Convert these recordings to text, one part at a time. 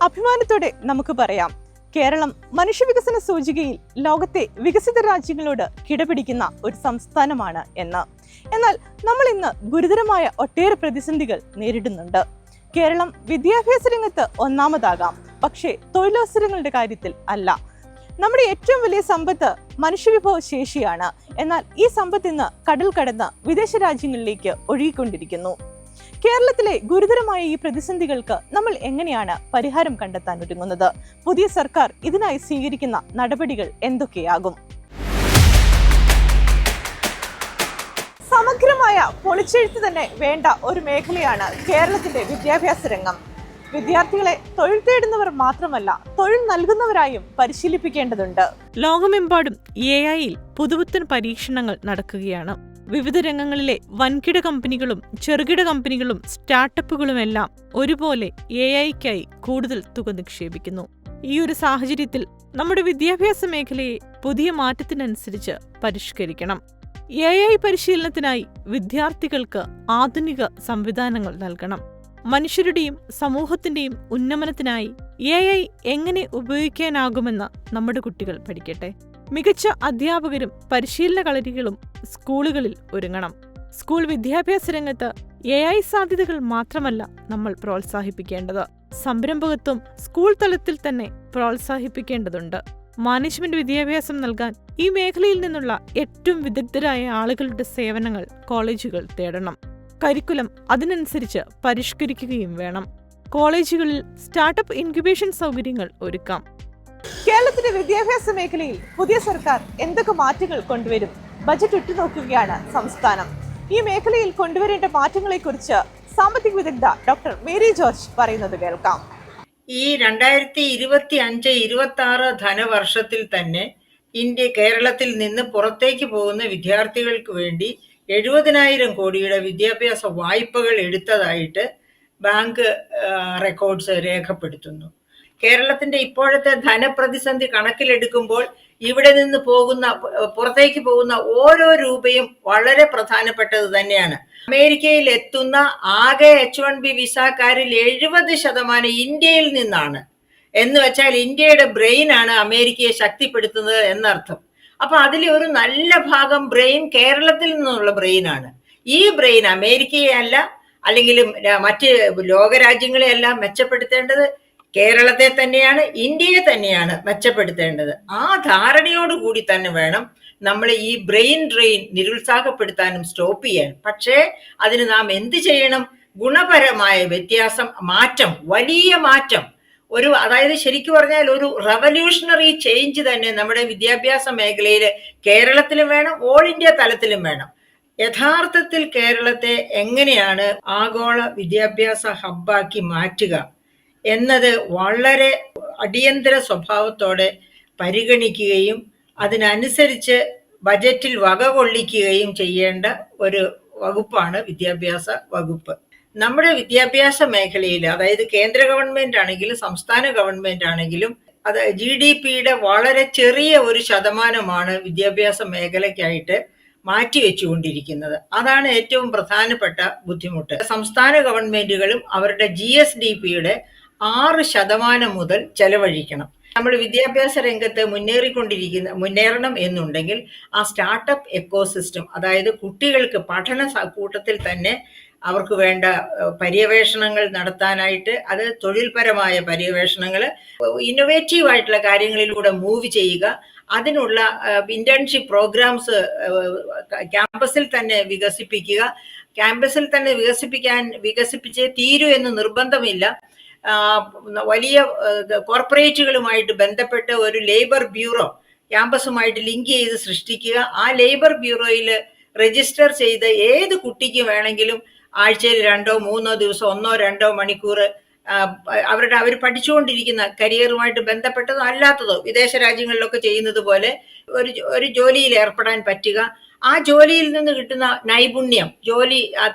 അഭിമാനത്തോടെ നമുക്ക് പറയാം, കേരളം മനുഷ്യവികസന സൂചികയിൽ ലോകത്തെ വികസിത രാജ്യങ്ങളോട് കിടപിടിക്കുന്ന ഒരു സംസ്ഥാനമാണ് എന്ന്. എന്നാൽ നമ്മൾ ഇന്ന് ഗുരുതരമായ ഒട്ടേറെ പ്രതിസന്ധികൾ നേരിടുന്നുണ്ട്. കേരളം വിദ്യാഭ്യാസ രംഗത്ത് ഒന്നാമതാകാം, പക്ഷേ തൊഴിലവസരങ്ങളുടെ കാര്യത്തിൽ അല്ല. നമ്മുടെ ഏറ്റവും വലിയ സമ്പത്ത് മനുഷ്യവിഭവ ശേഷിയാണ്. എന്നാൽ ഈ സമ്പത്ത് ഇന്ന് കടൽ കടന്ന് വിദേശ രാജ്യങ്ങളിലേക്ക് ഒഴുകിക്കൊണ്ടിരിക്കുന്നു. കേരളത്തിലെ ഗുരുതരമായ ഈ പ്രതിസന്ധികൾക്ക് നമ്മൾ എങ്ങനെയാണ് പരിഹാരം കണ്ടെത്താൻ ഒരുങ്ങുന്നത്? പുതിയ സർക്കാർ ഇതിനായി സ്വീകരിക്കുന്ന നടപടികൾ എന്തൊക്കെയാകും? സമഗ്രമായ പൊളിച്ചെഴുത്ത് തന്നെ വേണ്ട ഒരു മേഖലയാണ് കേരളത്തിന്റെ വിദ്യാഭ്യാസ രംഗം. വിദ്യാർത്ഥികളെ തൊഴിൽ തേടുന്നവർ മാത്രമല്ല, തൊഴിൽ നൽകുന്നവരായും പരിശീലിപ്പിക്കേണ്ടതുണ്ട്. ലോകമെമ്പാടും AI-യിൽ പുതുപുത്തൻ പരീക്ഷണങ്ങൾ നടക്കുകയാണ്. വിവിധ രംഗങ്ങളിലെ വൻകിട കമ്പനികളും ചെറുകിട കമ്പനികളും സ്റ്റാർട്ടപ്പുകളുമെല്ലാം ഒരുപോലെ AI-ക്കായി കൂടുതൽ തുക നിക്ഷേപിക്കുന്നു. ഈ ഒരു സാഹചര്യത്തിൽ നമ്മുടെ വിദ്യാഭ്യാസ മേഖലയെ പുതിയ മാറ്റത്തിനനുസരിച്ച് പരിഷ്കരിക്കണം. AI പരിശീലനത്തിനായി വിദ്യാർത്ഥികൾക്ക് ആധുനിക സംവിധാനങ്ങൾ നൽകണം. മനുഷ്യരുടെയും സമൂഹത്തിന്റെയും ഉന്നമനത്തിനായി AI എങ്ങനെ ഉപയോഗിക്കാനാകുമെന്ന് നമ്മുടെ കുട്ടികൾ പഠിക്കട്ടെ. മികച്ച അധ്യാപകരും പരിശീലന കളരികളും സ്കൂളുകളിൽ ഒരുങ്ങണം. സ്കൂൾ വിദ്യാഭ്യാസ രംഗത്ത് AI സാധ്യതകൾ മാത്രമല്ല നമ്മൾ പ്രോത്സാഹിപ്പിക്കേണ്ടത്, സംരംഭകത്വം സ്കൂൾ തലത്തിൽ തന്നെ പ്രോത്സാഹിപ്പിക്കേണ്ടതുണ്ട്. മാനേജ്മെന്റ് വിദ്യാഭ്യാസം നൽകാൻ ഈ മേഖലയിൽ നിന്നുള്ള ഏറ്റവും വിദഗ്ധരായ ആളുകളുടെ സേവനങ്ങൾ കോളേജുകൾ തേടണം. കരിക്കുലം അതിനനുസരിച്ച് പരിഷ്കരിക്കുകയും വേണം. കോളേജുകളിൽ സ്റ്റാർട്ടപ്പ് ഇൻക്യുബേഷൻ സൗകര്യങ്ങൾ ഒരുക്കാം. കേരളത്തിന്റെ വിദ്യാഭ്യാസ മേഖലയിൽ പുതിയ സർക്കാർ എന്തൊക്കെ മാറ്റങ്ങൾ കൊണ്ടുവരും? ബജറ്റ് ഉറ്റുനോക്കുകയാണ് സംസ്ഥാനം. ഈ മേഖലയിൽ കൊണ്ടുവരേണ്ട മാറ്റങ്ങളെക്കുറിച്ച് സാമ്പത്തിക വിദഗ്ധ ഡോക്ടർ മേരി ജോർജ് പറയുന്നത് കേൾക്കാം. ഈ 2025-26 ധനവർഷത്തിൽ തന്നെ കേരളത്തിൽ നിന്ന് പുറത്തേക്ക് പോകുന്ന വിദ്യാർത്ഥികൾക്ക് വേണ്ടി 70,000 കോടിയുടെ വിദ്യാഭ്യാസ വായ്പകൾ എടുത്തതായിട്ട് ബാങ്ക് റെക്കോർഡ്സ് രേഖപ്പെടുത്തുന്നു. കേരളത്തിന്റെ ഇപ്പോഴത്തെ ധനപ്രതിസന്ധി കണക്കിലെടുക്കുമ്പോൾ ഇവിടെ നിന്ന് പുറത്തേക്ക് പോകുന്ന ഓരോ രൂപയും വളരെ പ്രധാനപ്പെട്ടത് തന്നെയാണ്. അമേരിക്കയിൽ എത്തുന്ന ആകെ H1B വിസാക്കാരിൽ 70% ഇന്ത്യയിൽ നിന്നാണ്. എന്ന് വെച്ചാൽ ഇന്ത്യയുടെ ബ്രെയിനാണ് അമേരിക്കയെ ശക്തിപ്പെടുത്തുന്നത് എന്നർത്ഥം. അപ്പൊ അതിലെ ഒരു നല്ല ഭാഗം ബ്രെയിൻ കേരളത്തിൽ നിന്നുള്ള ബ്രെയിനാണ്. ഈ ബ്രെയിൻ അമേരിക്കയെ അല്ല, അല്ലെങ്കിൽ മറ്റ് ലോകരാജ്യങ്ങളെയല്ല മെച്ചപ്പെടുത്തേണ്ടത്, കേരളത്തെ തന്നെയാണ്, ഇന്ത്യയെ തന്നെയാണ് മെച്ചപ്പെടുത്തേണ്ടത്. ആ ധാരണയോടുകൂടി തന്നെ വേണം നമ്മൾ ഈ ബ്രെയിൻ ഡ്രെയിൻ നിരുത്സാഹപ്പെടുത്താനും സ്റ്റോപ്പ് ചെയ്യാൻ. പക്ഷേ അതിന് നാം എന്ത് ചെയ്യണം? ഗുണപരമായ വ്യത്യാസം, മാറ്റം, വലിയ മാറ്റം, അതായത് ശരിക്കും പറഞ്ഞാൽ ഒരു റവല്യൂഷണറി ചേഞ്ച് തന്നെ നമ്മുടെ വിദ്യാഭ്യാസ മേഖലയിൽ കേരളത്തിലും വേണം, ഓൾ ഇന്ത്യ തലത്തിലും വേണം. യഥാർത്ഥത്തിൽ കേരളത്തെ എങ്ങനെയാണ് ആഗോള വിദ്യാഭ്യാസ ഹബ്ബാക്കി മാറ്റുക എന്നത് വളരെ അടിയന്തര സ്വഭാവത്തോടെ പരിഗണിക്കുകയും അതിനനുസരിച്ച് ബജറ്റിൽ വകകൊള്ളിക്കുകയും ചെയ്യേണ്ട ഒരു വകുപ്പാണ് വിദ്യാഭ്യാസ വകുപ്പ്. നമ്മുടെ വിദ്യാഭ്യാസ മേഖലയിൽ, അതായത് കേന്ദ്ര ഗവൺമെന്റ് ആണെങ്കിലും സംസ്ഥാന ഗവൺമെന്റ് ആണെങ്കിലും, അത് GDP-യുടെ വളരെ ചെറിയ ഒരു ശതമാനമാണ് വിദ്യാഭ്യാസ മേഖലയ്ക്കായിട്ട് മാറ്റിവെച്ചുകൊണ്ടിരിക്കുന്നത്. അതാണ് ഏറ്റവും പ്രധാനപ്പെട്ട ബുദ്ധിമുട്ട്. സംസ്ഥാന ഗവൺമെന്റുകളും അവരുടെ GSDP-യുടെ 6% മുതൽ ചെലവഴിക്കണം. നമ്മൾ വിദ്യാഭ്യാസ രംഗത്ത് മുന്നേറണം എന്നുണ്ടെങ്കിൽ ആ സ്റ്റാർട്ടപ്പ് എക്കോസിസ്റ്റം, അതായത് കുട്ടികൾക്ക് പഠന കൂട്ടത്തിൽ തന്നെ അവർക്ക് വേണ്ട പര്യവേഷണങ്ങൾ നടത്താനായിട്ട്, അത് തൊഴിൽപരമായ പര്യവേഷണങ്ങൾ, ഇന്നോവേറ്റീവ് ആയിട്ടുള്ള കാര്യങ്ങളിലൂടെ മൂവ് ചെയ്യുക, അതിനുള്ള ഇന്റേൺഷിപ്പ് പ്രോഗ്രാംസ് ക്യാമ്പസിൽ തന്നെ വികസിപ്പിക്കുക. ക്യാമ്പസിൽ തന്നെ വികസിപ്പിച്ചേ തീരൂ എന്ന് നിർബന്ധമില്ല. വലിയ കോർപ്പറേറ്റുകളുമായിട്ട് ബന്ധപ്പെട്ട് ഒരു ലേബർ ബ്യൂറോ ക്യാമ്പസുമായിട്ട് ലിങ്ക് ചെയ്ത് സൃഷ്ടിക്കുക. ആ ലേബർ ബ്യൂറോയിൽ രജിസ്റ്റർ ചെയ്ത് ഏത് കുട്ടിക്ക് വേണമെങ്കിലും ആഴ്ചയിൽ 2-3 ദിവസം 1-2 മണിക്കൂർ അവർ പഠിച്ചുകൊണ്ടിരിക്കുന്ന കരിയറുമായിട്ട് ബന്ധപ്പെട്ടതോ അല്ലാത്തതോ വിദേശ രാജ്യങ്ങളിലൊക്കെ ചെയ്യുന്നത് പോലെ ഒരു ജോലിയിൽ ഏർപ്പെടാൻ പറ്റുക. ആ ജോലിയിൽ നിന്ന് കിട്ടുന്ന നൈപുണ്യം,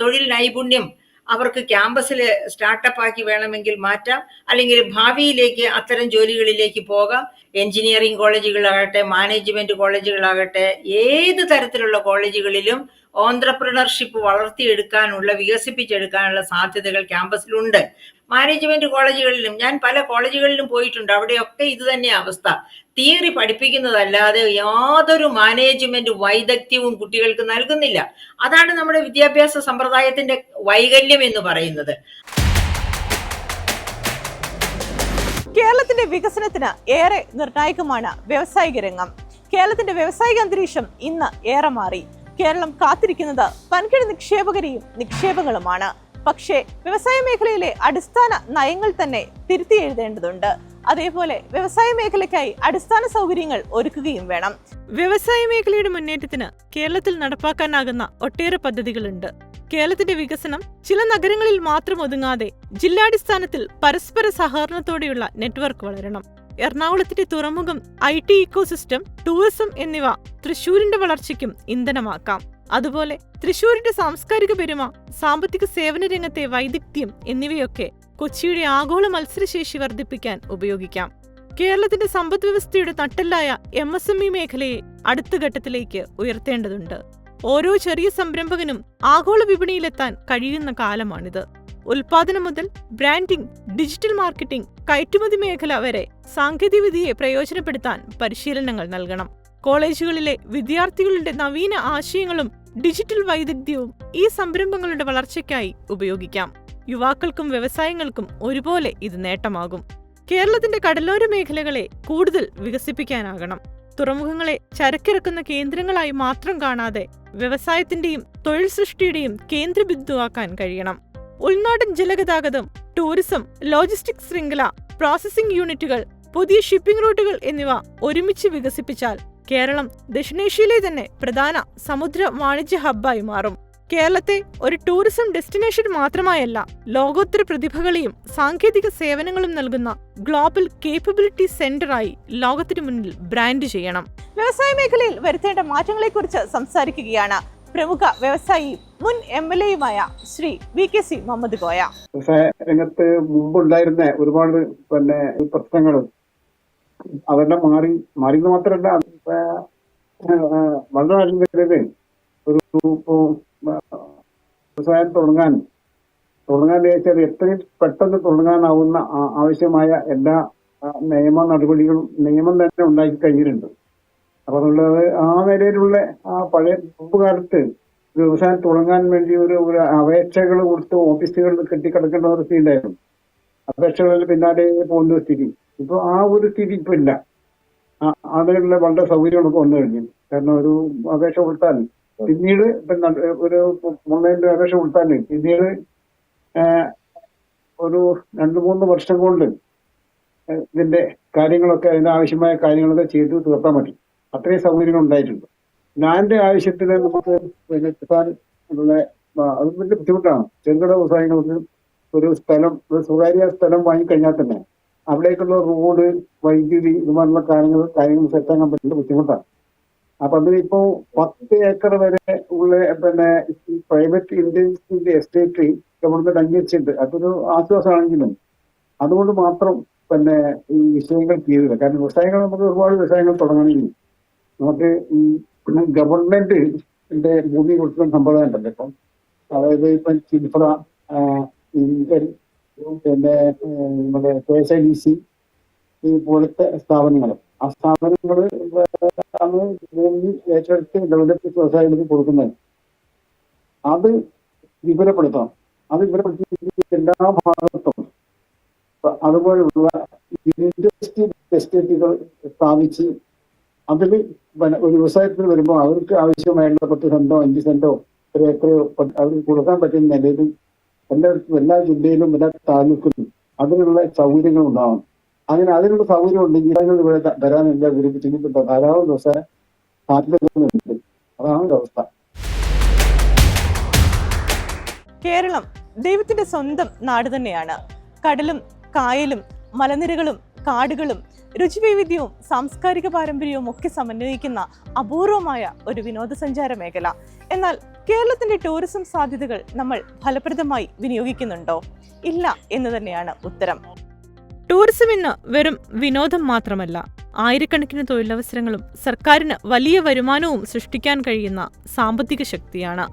തൊഴിൽ നൈപുണ്യം അവർക്ക് ക്യാമ്പസിൽ സ്റ്റാർട്ടപ്പ് ആക്കി വേണമെങ്കിൽ മാറ്റാം, അല്ലെങ്കിൽ ഭാവിയിലേക്ക് അത്തരം ജോലികളിലേക്ക് പോകാം. എഞ്ചിനീയറിംഗ് കോളേജുകളാകട്ടെ, മാനേജ്മെന്റ് കോളേജുകളാകട്ടെ, ഏത് തരത്തിലുള്ള കോളേജുകളിലും ഓൺട്രപ്രണർഷിപ്പ് വളർത്തിയെടുക്കാനുള്ള, വികസിപ്പിച്ചെടുക്കാനുള്ള സാധ്യതകൾ ക്യാമ്പസിലുണ്ട്. മാനേജ്മെന്റ് കോളേജുകളിലും, ഞാൻ പല കോളേജുകളിലും പോയിട്ടുണ്ട്, അവിടെയൊക്കെ ഇത് തന്നെ അവസ്ഥ. തിയറി പഠിപ്പിക്കുന്നതല്ലാതെ യാതൊരു മാനേജ്മെന്റ് വൈദഗ്ധ്യവും കുട്ടികൾക്ക് നൽകുന്നില്ല. അതാണ് നമ്മുടെ വിദ്യാഭ്യാസ സമ്പ്രദായത്തിന്റെ വൈകല്യം എന്ന് പറയുന്നത്. കേരളത്തിന്റെ വികസനത്തിന് ഏറെ നിർണായകമാണ് വ്യവസായിക രംഗം. കേരളത്തിന്റെ വ്യവസായിക അന്തരീക്ഷം ഇന്ന് ഏറെ മാറി. കേരളം കാത്തിരിക്കുന്നത് വൻകിട നിക്ഷേപകരെയും നിക്ഷേപങ്ങളുമാണ്. പക്ഷേ വ്യവസായ മേഖലയിലെ അടിസ്ഥാന നയങ്ങൾ തന്നെ തിരുത്തി എഴുതേണ്ടതുണ്ട്. അതേപോലെ വ്യവസായ മേഖലയ്ക്കായി അടിസ്ഥാന സൗകര്യങ്ങൾ ഒരുക്കുകയും വേണം. വ്യവസായ മേഖലയുടെ മുന്നേറ്റത്തിന് കേരളത്തിൽ നടപ്പാക്കാനാകുന്ന ഒട്ടേറെ പദ്ധതികളുണ്ട്. കേരളത്തിന്റെ വികസനം ചില നഗരങ്ങളിൽ മാത്രം ഒതുങ്ങാതെ ജില്ലാടിസ്ഥാനത്തിൽ പരസ്പര സഹകരണത്തോടെയുള്ള നെറ്റ്വർക്ക് വളരണം. എറണാകുളത്തിന്റെ തുറമുഖം, IT ഇക്കോസിസ്റ്റം, ടൂറിസം എന്നിവ തൃശൂരിന്റെ വളർച്ചയ്ക്കും ഇന്ധനമാക്കാം. അതുപോലെ തൃശൂരിന്റെ സാംസ്കാരിക പെരുമ, സാമ്പത്തിക സേവന രംഗത്തെ വൈദഗ്ധ്യം എന്നിവയൊക്കെ കൊച്ചിയുടെ ആഗോള മത്സരശേഷി വർദ്ധിപ്പിക്കാൻ ഉപയോഗിക്കാം. കേരളത്തിന്റെ സമ്പദ് വ്യവസ്ഥയുടെ നട്ടെല്ലായ MSME മേഖലയെ അടുത്ത ഘട്ടത്തിലേക്ക് ഉയർത്തേണ്ടതുണ്ട്. ഓരോ ചെറിയ സംരംഭകനും ആഗോള വിപണിയിലെത്താൻ കഴിയുന്ന കാലമാണിത്. ഉൽപാദനം മുതൽ ബ്രാൻഡിംഗ്, ഡിജിറ്റൽ മാർക്കറ്റിംഗ്, കയറ്റുമതി മേഖല വരെ സാങ്കേതികവിദ്യയെ പ്രയോജനപ്പെടുത്താൻ പരിശീലനങ്ങൾ നൽകണം. കോളേജുകളിലെ വിദ്യാർത്ഥികളുടെ നവീന ആശയങ്ങളും ഡിജിറ്റൽ വൈദഗ്ധ്യവും ഈ സംരംഭങ്ങളുടെ വളർച്ചയ്ക്കായി ഉപയോഗിക്കാം. യുവാക്കൾക്കും വ്യവസായങ്ങൾക്കും ഒരുപോലെ ഇത് നേട്ടമാകും. കേരളത്തിന്റെ കടലോര മേഖലകളെ കൂടുതൽ വികസിപ്പിക്കാനാകണം. തുറമുഖങ്ങളെ ചരക്കിറക്കുന്ന കേന്ദ്രങ്ങളായി മാത്രം കാണാതെ വ്യവസായത്തിന്റെയും തൊഴിൽ സൃഷ്ടിയുടെയും കേന്ദ്രബിന്ദുവാക്കാൻ കഴിയണം. ഉൾനാടൻ ജലഗതാഗതം, ടൂറിസം, ലോജിസ്റ്റിക്സ് ശൃംഖല, പ്രോസസിംഗ് യൂണിറ്റുകൾ, പുതിയ ഷിപ്പിംഗ് റൂട്ടുകൾ എന്നിവ ഒരുമിച്ച് വികസിപ്പിച്ചാൽ കേരളം ദക്ഷിണേഷ്യയിലെ തന്നെ പ്രധാന സമുദ്ര വാണിജ്യ ഹബ്ബായി മാറും. കേരളത്തെ ഒരു ടൂറിസം ഡെസ്റ്റിനേഷൻ മാത്രമായല്ല, ലോകോത്തര പ്രതിഭകളെയും സാങ്കേതിക സേവനങ്ങളും നൽകുന്ന ഗ്ലോബൽ കേപ്പബിലിറ്റി സെന്ററായി ലോകത്തിനു മുന്നിൽ ബ്രാൻഡ് ചെയ്യണം. വ്യവസായ മേഖലയിൽ വരുത്തേണ്ട മാറ്റങ്ങളെക്കുറിച്ച് സംസാരിക്കുകയാണ് പ്രമുഖ വ്യവസായി, മുൻ MLAയുമായ ശ്രീ VKC മുഹമ്മദ് കോയ. വ്യവസായ രംഗത്ത് മുമ്പുണ്ടായിരുന്ന ഒരുപാട് പ്രശ്നങ്ങളും അതെല്ലാം മാറിയെന്ന് മാത്രമല്ല, വളരെ നല്ല ഒരു വ്യവസായം തുടങ്ങാൻ വെച്ചാൽ എത്രയും പെട്ടെന്ന് തുടങ്ങാനാവുന്ന ആവശ്യമായ എല്ലാ നിയമ നടപടികളും നിയമം തന്നെ ഉണ്ടാക്കി കഴിഞ്ഞിട്ടുണ്ട്. അപ്പൊ അതുള്ളത് ആ നിലയിലുള്ള പഴയ മുമ്പ് കാലത്ത് വ്യവസായം തുടങ്ങാൻ വേണ്ടി ഒരു അപേക്ഷകൾ കൊടുത്ത് ഓഫീസുകളിൽ കെട്ടിക്കിടക്കേണ്ട ഒരു സ്ഥിതി ഉണ്ടായിരുന്നു. അപേക്ഷകളിൽ പിന്നാലെ പോകുന്ന സ്ഥിതി. ഇപ്പൊ ആ ഒരു സ്ഥിതി ഇപ്പൊ ഇല്ല. അതിനുള്ള വളരെ സൗകര്യങ്ങളൊക്കെ വന്നു കഴിഞ്ഞു. കാരണം ഒരു അപേക്ഷ കൊടുത്താൽ പിന്നീട് ഒരു ഓൺലൈനിൽ അപേക്ഷ കൊടുത്താൽ പിന്നീട് ഒരു 2-3 വർഷം കൊണ്ട് ഇതിന്റെ കാര്യങ്ങളൊക്കെ, അതിന്റെ ആവശ്യമായ കാര്യങ്ങളൊക്കെ ചെയ്ത് തീർത്താൻ മതി. അത്രയും സൗകര്യങ്ങൾ ഉണ്ടായിട്ടുണ്ട്. ലാൻഡ് ആവശ്യത്തിന് നമുക്ക് കിട്ടാൻ അത് വലിയ ബുദ്ധിമുട്ടാണ്. ചെറുകിട വ്യവസായങ്ങൾക്ക് ഒരു സ്വകാര്യ സ്ഥലം വാങ്ങിക്കഴിഞ്ഞാൽ തന്നെ അവിടേക്കുള്ള റോഡ്, വൈദ്യുതി, ഇതുപോലുള്ള കാര്യങ്ങൾ സെറ്റാക്കാൻ പറ്റുന്ന ബുദ്ധിമുട്ടാണ്. അപ്പൊ അതിനിപ്പോ 10 ഏക്കർ വരെ ഉള്ള പ്രൈവറ്റ് ഇൻഡസ്ട്രിയുടെ എസ്റ്റേറ്റ് ഗവൺമെന്റ് അംഗീകരിച്ചിട്ടുണ്ട്. അതൊരു ആശ്വാസമാണെങ്കിലും അതുകൊണ്ട് മാത്രം ഈ വിഷയങ്ങൾ ചെയ്തില്ല. കാരണം വ്യവസായങ്ങൾ നമുക്ക് ഒരുപാട് വ്യവസായങ്ങൾ തുടങ്ങണമെങ്കിൽ നമുക്ക് ഈ ഗവൺമെന്റിന്റെ ഭൂമി കൊടുക്കുന്ന സമ്പ്രദായം ഉണ്ടല്ലോ ഇപ്പം. അതായത് ഇപ്പം ചിൻഫ്ര, ഇന്റൽ, നമ്മുടെ KSIDC ഈ പോലത്തെ സ്ഥാപനങ്ങൾ, ആ സ്ഥാപനങ്ങൾ ഭൂമി ഏറ്റെടുത്ത് ഡെവലപ്പ് വ്യവസായങ്ങൾക്ക് കൊടുക്കുന്നത്, അത് വിപുലപ്പെടുത്തണം. അത് വിപുലപ്പെടുത്തി എല്ലാ ഭാഗത്തും അതുപോലുള്ള ഇൻഡസ്ട്രിയൽ എസ്റ്റേറ്റുകൾ സ്ഥാപിച്ച് അതിൽ ഒരു വ്യവസായത്തിൽ വരുമ്പോൾ അവർക്ക് ആവശ്യമായുള്ള 10 സെന്റോ 5 സെന്റോ 1 ഏക്കറോ അവർക്ക് കൊടുക്കാൻ പറ്റുന്ന നിലയിലും എല്ലായിടത്തും, എല്ലാ ജില്ലയിലും, എല്ലാ താലൂക്കിലും അതിനുള്ള സൗകര്യങ്ങൾ ഉണ്ടാവണം. അതിനുള്ള സൗകര്യം ഉണ്ടെങ്കിൽ ഇവിടെ വരാനുള്ള ഒരു ബുദ്ധിമുട്ടുണ്ട്. ധാരാളം വ്യവസായ സാധ്യതകളുണ്ട്. അതാണ് അവസ്ഥ. കേരളം ദൈവത്തിന്റെ സ്വന്തം നാട് തന്നെയാണ്. കടലും കായലും മലനിരകളും കാടുകളും രുചിവൈവിധ്യവും സാംസ്കാരിക പാരമ്പര്യവും ഒക്കെ സമന്വയിക്കുന്ന അപൂർവമായ ഒരു വിനോദസഞ്ചാര മേഖല. എന്നാൽ കേരളത്തിന്റെ ടൂറിസം സാധ്യതകൾ നമ്മൾ ഫലപ്രദമായി വിനിയോഗിക്കുന്നുണ്ടോ? ഇല്ല എന്ന് തന്നെയാണ് ഉത്തരം. ടൂറിസം ഇന്ന് വെറും വിനോദം മാത്രമല്ല, ആയിരക്കണക്കിന് തൊഴിലവസരങ്ങളും സർക്കാരിന് വലിയ വരുമാനവും സൃഷ്ടിക്കാൻ കഴിയുന്ന സാമ്പത്തിക ശക്തിയാണ്.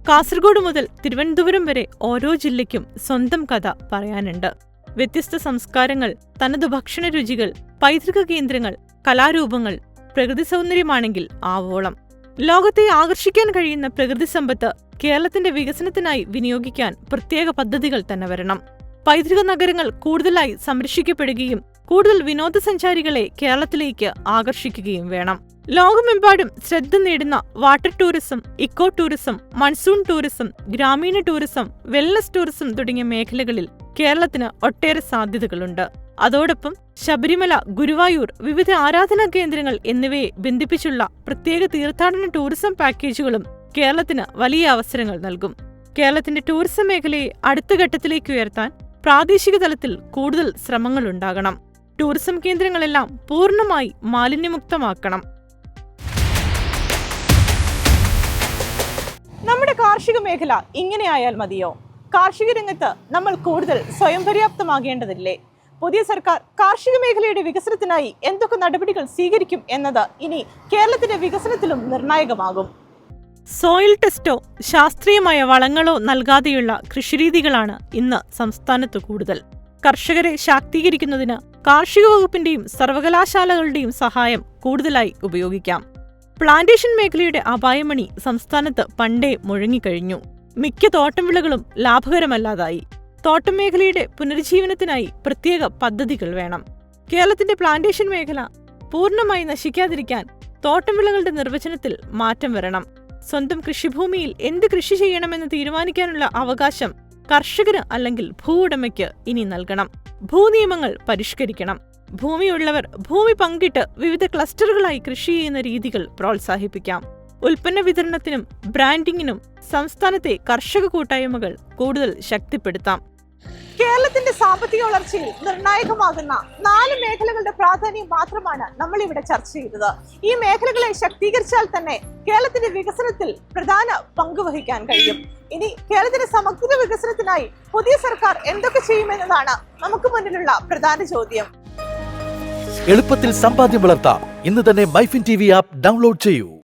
കാസർഗോഡ് മുതൽ തിരുവനന്തപുരം വരെ ഓരോ ജില്ലയ്ക്കും സ്വന്തം കഥ പറയാനുണ്ട്. വ്യത്യസ്ത സംസ്കാരങ്ങൾ, തനത് ഭക്ഷണ രുചികൾ, പൈതൃക കേന്ദ്രങ്ങൾ, കലാരൂപങ്ങൾ, പ്രകൃതി സൗന്ദര്യമാണെങ്കിൽ ആവോളം. ലോകത്തെ ആകർഷിക്കാൻ കഴിയുന്ന പ്രകൃതി സമ്പത്ത് കേരളത്തിന്റെ വികസനത്തിനായി വിനിയോഗിക്കാൻ പ്രത്യേക പദ്ധതികൾ തന്നെ വരണം. പൈതൃക നഗരങ്ങൾ കൂടുതലായി സംരക്ഷിക്കപ്പെടുകയും കൂടുതൽ വിനോദസഞ്ചാരികളെ കേരളത്തിലേക്ക് ആകർഷിക്കുകയും വേണം. ലോകമെമ്പാടും ശ്രദ്ധ നേടുന്ന water tourism, eco tourism, monsoon tourism, ഗ്രാമീണ ടൂറിസം, വെൽനസ് ടൂറിസം തുടങ്ങിയ മേഖലകളിൽ കേരളത്തിന് ഒട്ടേറെ സാധ്യതകളുണ്ട്. അതോടൊപ്പം ശബരിമല, ഗുരുവായൂർ, വിവിധ ആരാധനാ കേന്ദ്രങ്ങൾ എന്നിവയെ ബന്ധിപ്പിച്ചുള്ള പ്രത്യേക തീർത്ഥാടന ടൂറിസം പാക്കേജുകളും കേരളത്തിന് വലിയ അവസരങ്ങൾ നൽകും. കേരളത്തിന്റെ ടൂറിസം മേഖലയെ അടുത്ത ഘട്ടത്തിലേക്ക് ഉയർത്താൻ പ്രാദേശിക തലത്തിൽ കൂടുതൽ ശ്രമങ്ങളുണ്ടാകണം. ടൂറിസം കേന്ദ്രങ്ങളെല്ലാം പൂർണ്ണമായി മാലിന്യമുക്തമാക്കണം. നമ്മുടെ കാർഷിക മേഖല ഇങ്ങനെയായാൽ മതിയോ? കാർഷിക രംഗത്ത് നമ്മൾ കൂടുതൽ സ്വയം പര്യാപ്തമാകേണ്ടതില്ലേ? പുതിയ സർക്കാർ കാർഷിക മേഖലയുടെ വികസനത്തിനായി എന്തൊക്കെ നടപടികൾ സ്വീകരിക്കും എന്നത് ഇനി കേരളത്തിന്റെ വികസനത്തിലും നിർണായകമാകും. സോയിൽ ടെസ്റ്റോ ശാസ്ത്രീയമായ വളങ്ങളോ നൽകാതെയുള്ള കൃഷിരീതികളാണ് ഇന്ന് സംസ്ഥാനത്ത് കൂടുതൽ. കർഷകരെ ശാക്തീകരിക്കുന്നതിന് കാർഷിക വകുപ്പിന്റെയും സർവകലാശാലകളുടെയും സഹായം കൂടുതലായി ഉപയോഗിക്കാം. പ്ലാന്റേഷൻ മേഖലയുടെ അപായമണി സംസ്ഥാനത്ത് പണ്ടേ മുഴങ്ങിക്കഴിഞ്ഞു. മിക്ക തോട്ടം വിളകളും ലാഭകരമല്ലാതായി. തോട്ടം മേഖലയുടെ പുനരുജ്ജീവനത്തിനായി പ്രത്യേക പദ്ധതികൾ വേണം. കേരളത്തിന്റെ പ്ലാന്റേഷൻ മേഖല പൂർണ്ണമായി നശിക്കാതിരിക്കാൻ തോട്ടം വിളകളുടെ നിർവചനത്തിൽ മാറ്റം വരണം. സ്വന്തം കൃഷിഭൂമിയിൽ എന്ത് കൃഷി ചെയ്യണമെന്ന് തീരുമാനിക്കാനുള്ള അവകാശം കർഷകന് അല്ലെങ്കിൽ ഭൂവുടമയ്ക്ക് ഇനി നൽകണം. ഭൂനിയമങ്ങൾ പരിഷ്കരിക്കണം. ഭൂമിയുള്ളവർ ഭൂമി പങ്കിട്ട് വിവിധ ക്ലസ്റ്ററുകളായി കൃഷി ചെയ്യുന്ന രീതികൾ പ്രോത്സാഹിപ്പിക്കാം. ഉൽപ്പന്ന വിതരണത്തിനും ബ്രാൻഡിങ്ങിനും സംസ്ഥാനത്തെ കർഷക കൂട്ടായ്മകൾ കൂടുതൽ ശക്തിപ്പെടുത്താം. കേരളത്തിന്റെ സാമ്പത്തിക വളർച്ചയിൽ നിർണായകമാകുന്ന 4 മേഖലകളുടെ പ്രാധാന്യം മാത്രമാണ് നമ്മൾ ഇവിടെ ചർച്ച ചെയ്തത്. ഈ മേഖലകളെ ശക്തീകരിച്ചാൽ തന്നെ കേരളത്തിന്റെ വികസനത്തിൽ പ്രധാന പങ്ക് വഹിക്കാൻ കഴിയും. ഇനി കേരളത്തിന്റെ സമഗ്ര വികസനത്തിനായി പുതിയ സർക്കാർ എന്തൊക്കെ ചെയ്യുമെന്നതാണ് നമുക്ക് മുന്നിലുള്ള പ്രധാന ചോദ്യം. എളുപ്പത്തിൽ സമ്പാദ്യം വളർത്താം. ഇന്ന് തന്നെ മൈഫിൻ TV ആപ്പ് ഡൗൺലോഡ് ചെയ്യൂ.